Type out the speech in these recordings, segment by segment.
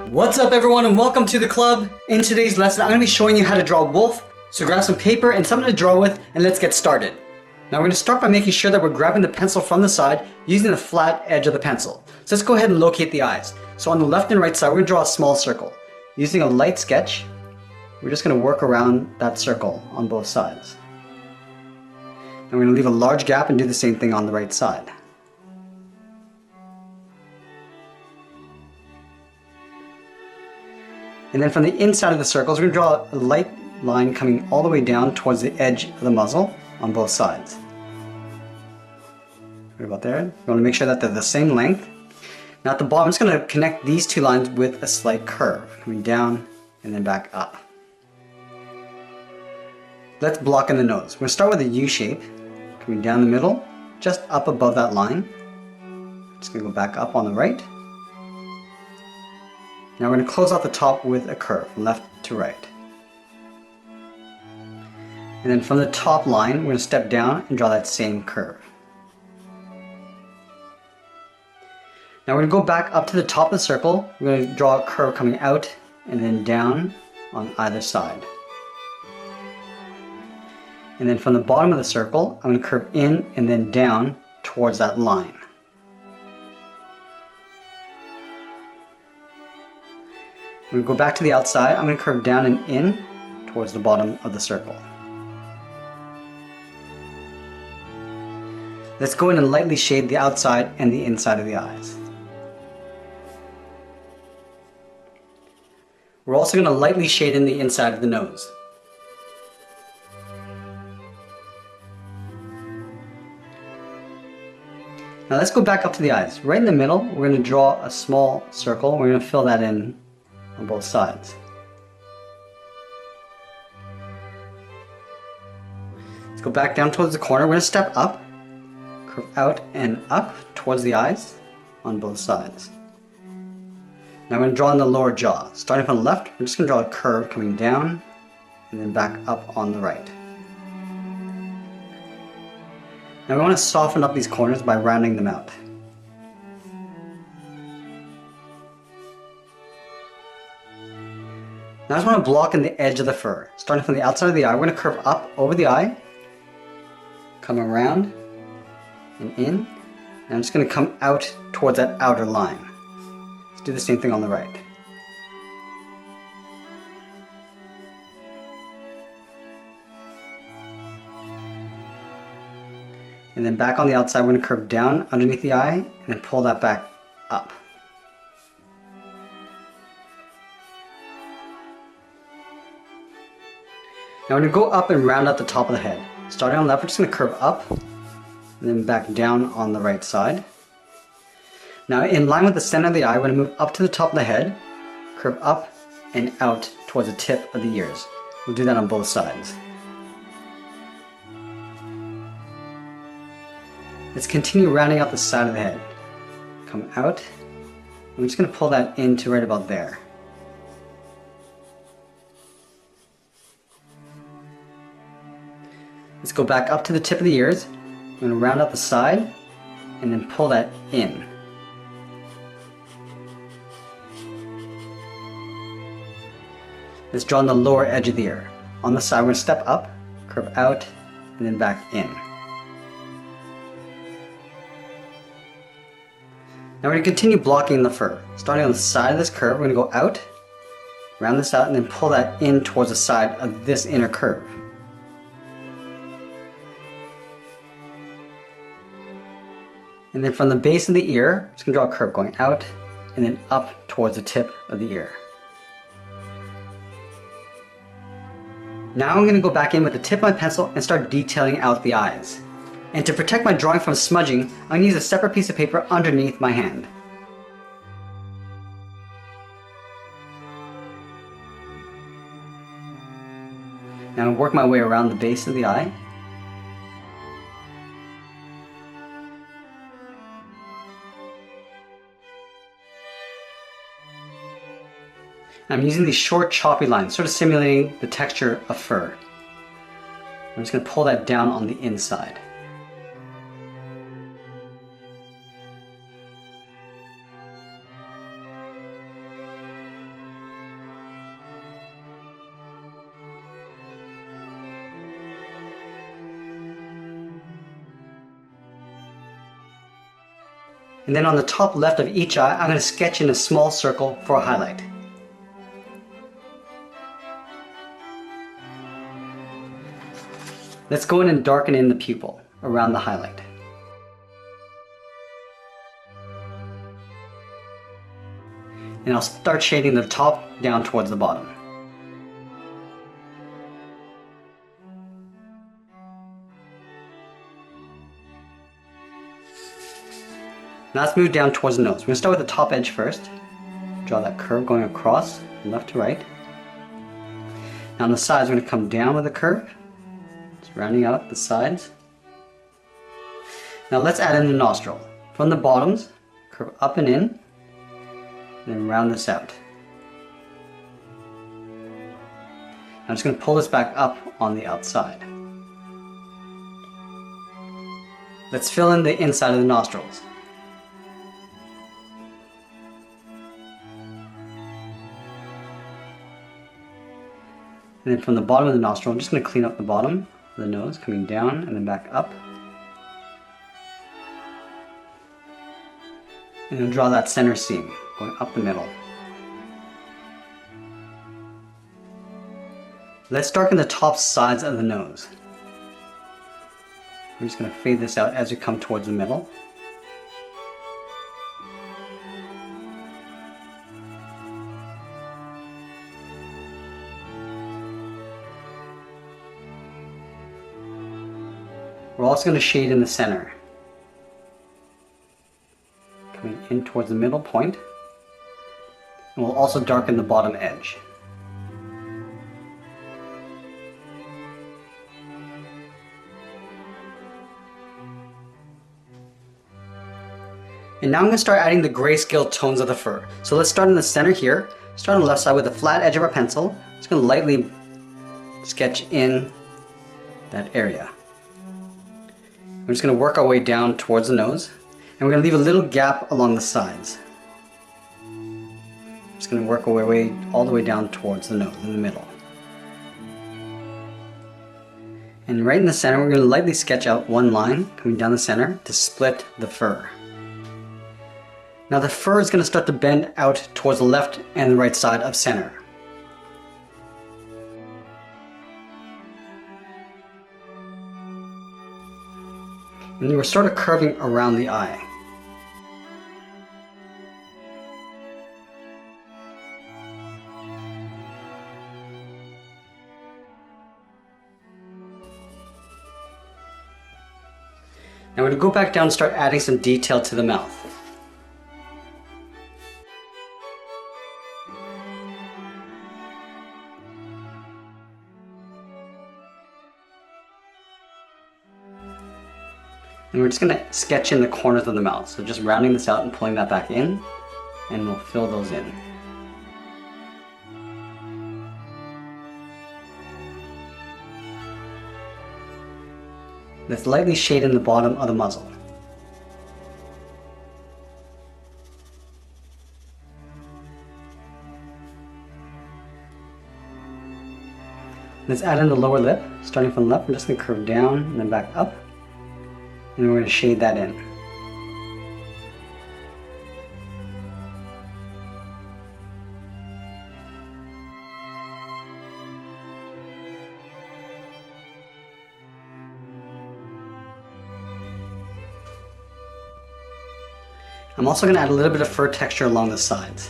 What's up everyone and welcome to the club. In today's lesson I'm going to be showing you how to draw a wolf. So grab some paper and something to draw with and let's get started. Now we're going to start by making sure that we're grabbing the pencil from the side using the flat edge of the pencil. So let's go ahead and locate the eyes. So on the left and right side we're going to draw a small circle. Using a light sketch, we're just going to work around that circle on both sides. And we're going to leave a large gap and do the same thing on the right side. And then from the inside of the circles, we're going to draw a light line coming all the way down towards the edge of the muzzle on both sides. Right about there. You want to make sure that they're the same length. Now at the bottom, I'm just going to connect these two lines with a slight curve, coming down and then back up. Let's block in the nose. We're going to start with a U shape, coming down the middle, just up above that line. Just going to go back up on the right. Now we're going to close off the top with a curve, left to right. And then from the top line, we're going to step down and draw that same curve. Now we're going to go back up to the top of the circle. We're going to draw a curve coming out and then down on either side. And then from the bottom of the circle, I'm going to curve in and then down towards that line. When we go back to the outside, I'm going to curve down and in towards the bottom of the circle. Let's go in and lightly shade the outside and the inside of the eyes. We're also going to lightly shade in the inside of the nose. Now let's go back up to the eyes. Right in the middle, we're going to draw a small circle. We're going to fill that in on both sides. Let's go back down towards the corner. We're going to step up, curve out and up towards the eyes on both sides. Now I'm going to draw in the lower jaw. Starting from the left, we're just going to draw a curve coming down and then back up on the right. Now we want to soften up these corners by rounding them out. Now I just want to block in the edge of the fur. Starting from the outside of the eye, we're going to curve up over the eye, come around and in, and I'm just going to come out towards that outer line. Let's do the same thing on the right. And then back on the outside, we're going to curve down underneath the eye and then pull that back up. Now we're going to go up and round out the top of the head. Starting on the left, we're just going to curve up and then back down on the right side. Now in line with the center of the eye, we're going to move up to the top of the head, curve up and out towards the tip of the ears. We'll do that on both sides. Let's continue rounding out the side of the head. Come out, and we're just going to pull that into right about there. Let's go back up to the tip of the ears. I'm going to round out the side and then pull that in. Let's draw on the lower edge of the ear. On the side, we're going to step up, curve out, and then back in. Now we're going to continue blocking the fur. Starting on the side of this curve, we're going to go out, round this out, and then pull that in towards the side of this inner curve. And then from the base of the ear, I'm just going to draw a curve going out and then up towards the tip of the ear. Now I'm going to go back in with the tip of my pencil and start detailing out the eyes. And to protect my drawing from smudging, I'm going to use a separate piece of paper underneath my hand. Now I'll work my way around the base of the eye. I'm using these short choppy lines, sort of simulating the texture of fur. I'm just going to pull that down on the inside. And then on the top left of each eye, I'm going to sketch in a small circle for a highlight. Let's go in and darken in the pupil around the highlight. And I'll start shading the top down towards the bottom. Now let's move down towards the nose. We're going to start with the top edge first. Draw that curve going across from left to right. Now on the sides, we're going to come down with a curve, just rounding out the sides. Now let's add in the nostril. From the bottoms, curve up and in, and then round this out. I'm just going to pull this back up on the outside. Let's fill in the inside of the nostrils. And then from the bottom of the nostril, I'm just going to clean up the bottom of the nose, coming down and then back up. And then draw that center seam, going up the middle. Let's darken the top sides of the nose. We're just going to fade this out as we come towards the middle. We're also going to shade in the center, coming in towards the middle point, and we'll also darken the bottom edge. And now I'm going to start adding the grayscale tones of the fur. So let's start in the center here. Start on the left side with the flat edge of our pencil. Just going to lightly sketch in that area. We're just going to work our way down towards the nose, and we're going to leave a little gap along the sides. Just going to work our way all the way down towards the nose in the middle. And right in the center, we're going to lightly sketch out one line coming down the center to split the fur. Now the fur is going to start to bend out towards the left and the right side of center. And we're sort of curving around the eye. Now we're going to go back down and start adding some detail to the mouth. And we're just going to sketch in the corners of the mouth. So just rounding this out and pulling that back in, and we'll fill those in. Let's lightly shade in the bottom of the muzzle. Let's add in the lower lip. Starting from the left, I'm just going to curve down and then back up. And we're going to shade that in. I'm also going to add a little bit of fur texture along the sides.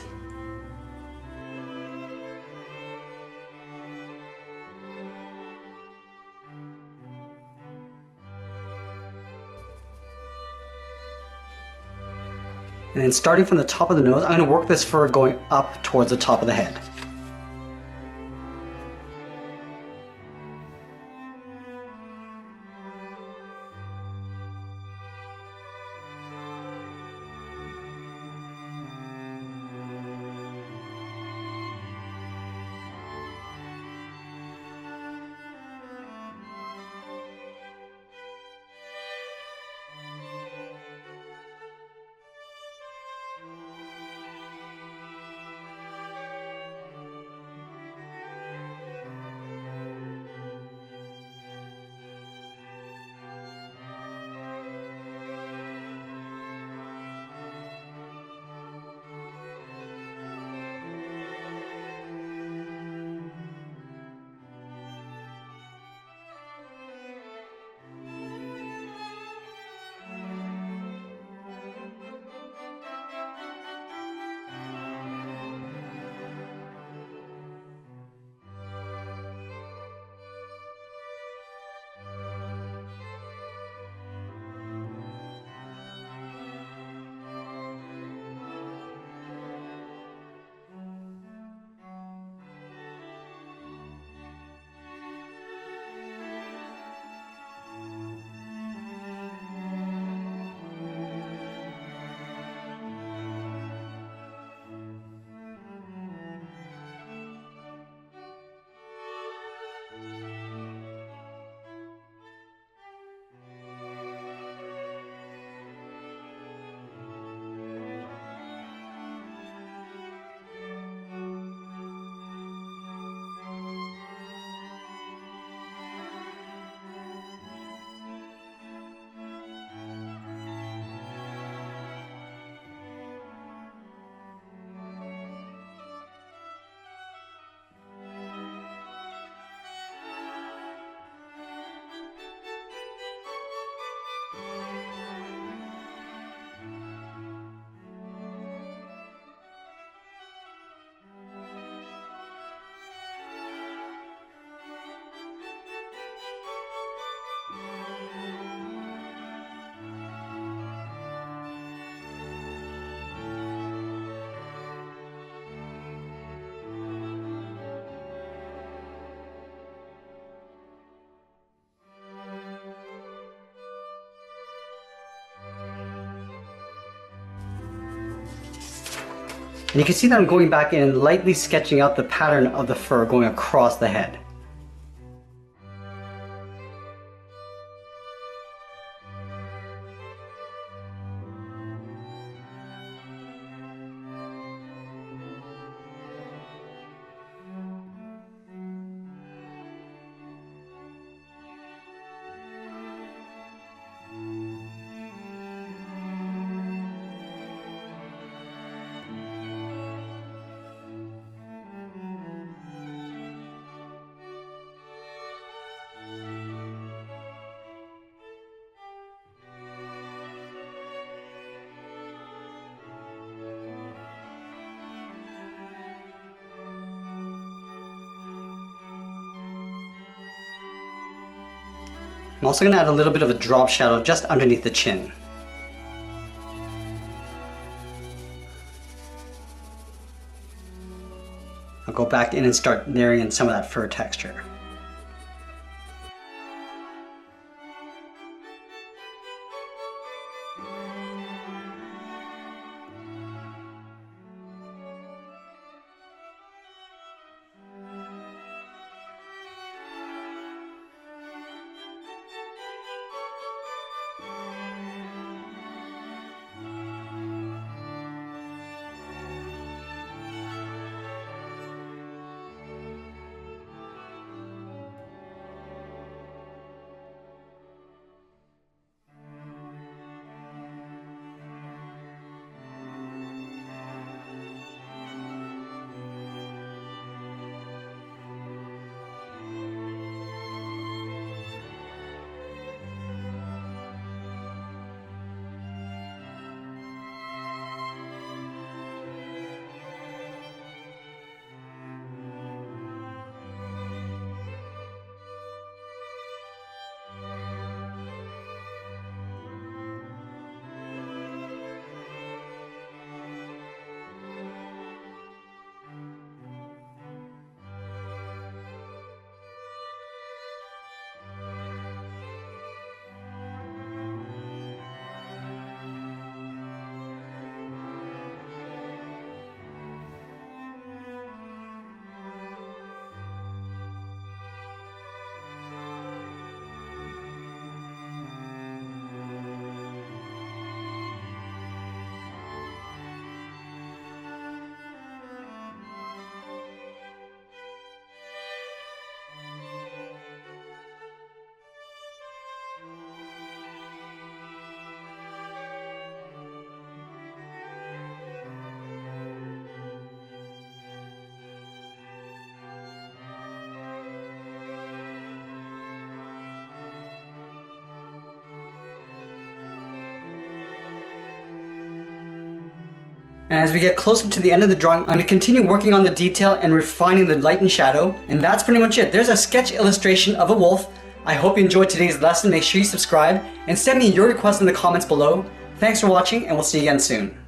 And then starting from the top of the nose, I'm going to work this fur going up towards the top of the head. And you can see that I'm going back in and lightly sketching out the pattern of the fur going across the head. I'm also going to add a little bit of a drop shadow just underneath the chin. I'll go back in and start layering in some of that fur texture. And as we get closer to the end of the drawing, I'm going to continue working on the detail and refining the light and shadow. And that's pretty much it. There's a sketch illustration of a wolf. I hope you enjoyed today's lesson. Make sure you subscribe and send me your requests in the comments below. Thanks for watching, and we'll see you again soon.